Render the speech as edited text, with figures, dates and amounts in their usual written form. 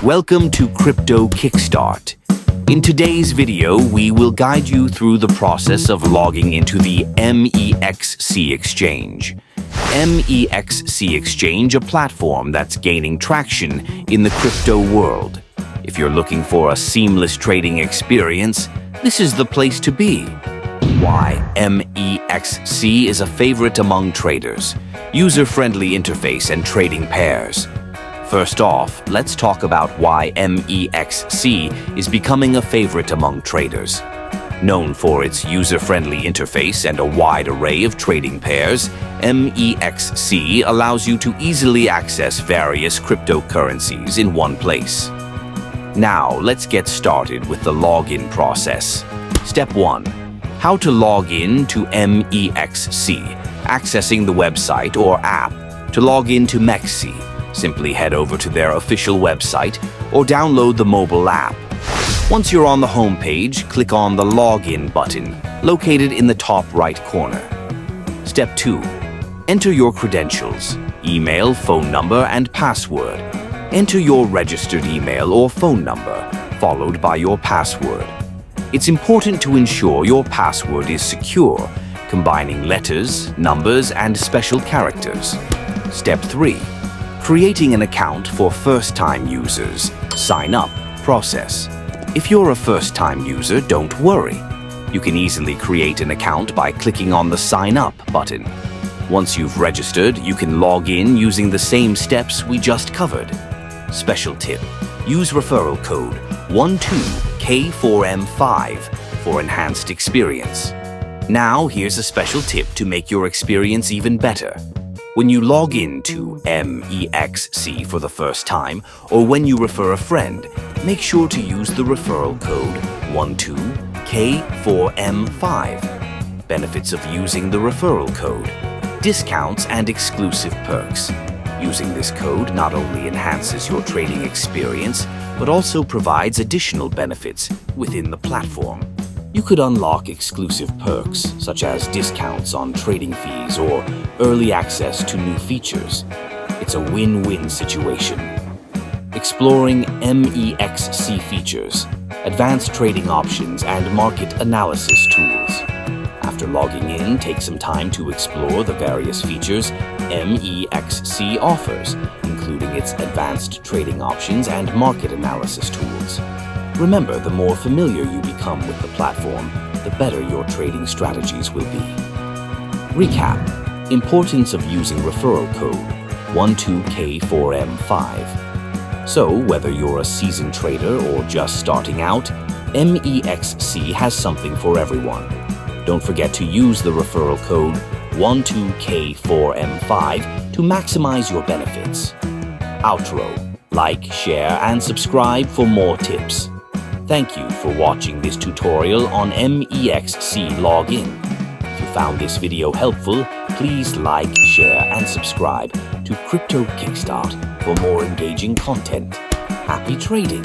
Welcome to Crypto Kickstart. In today's video, we will guide you through the process of logging into the MEXC exchange. MEXC exchange, a platform that's gaining traction in the crypto world. If you're looking for a seamless trading experience, this is the place to be. Why MEXC is a favorite among traders. User-friendly interface and trading pairs. First off, let's talk about why MEXC is becoming a favorite among traders. Known for its user-friendly interface and a wide array of trading pairs, MEXC allows you to easily access various cryptocurrencies in one place. Now, let's get started with the login process. Step 1. How to log in to MEXC. Accessing the website or app. To log in to MEXC, simply head over to their official website or download the mobile app. Once you're on the home page, click on the Login button, located in the top right corner. Step 2. Enter your credentials, email, phone number, and password. Enter your registered email or phone number, followed by your password. It's important to ensure your password is secure, combining letters, numbers, and special characters. Step 3. Creating an account for first-time users. Sign up process. If you're a first-time user, don't worry. You can easily create an account by clicking on the Sign Up button. Once you've registered, you can log in using the same steps we just covered. Special tip: use referral code 12K4M5 for enhanced experience. Now, here's a special tip to make your experience even better. When you log in to MEXC for the first time, or when you refer a friend, make sure to use the referral code 12K4M5. Benefits of using the referral code: discounts and exclusive perks. Using this code not only enhances your trading experience, but also provides additional benefits within the platform. You could unlock exclusive perks, such as discounts on trading fees or early access to new features. It's a win-win situation. Exploring MEXC features, advanced trading options, and market analysis tools. After logging in, take some time to explore the various features MEXC offers, including its advanced trading options and market analysis tools. Remember, the more familiar you become with the platform, the better your trading strategies will be. Recap: importance of using referral code 12K4M5. So, whether you're a seasoned trader or just starting out, MEXC has something for everyone. Don't forget to use the referral code 12K4M5 to maximize your benefits. Outro: like, share, and subscribe for more tips. Thank you for watching this tutorial on MEXC login. If you found this video helpful, please like, share, and subscribe to Crypto Kickstart for more engaging content. Happy trading!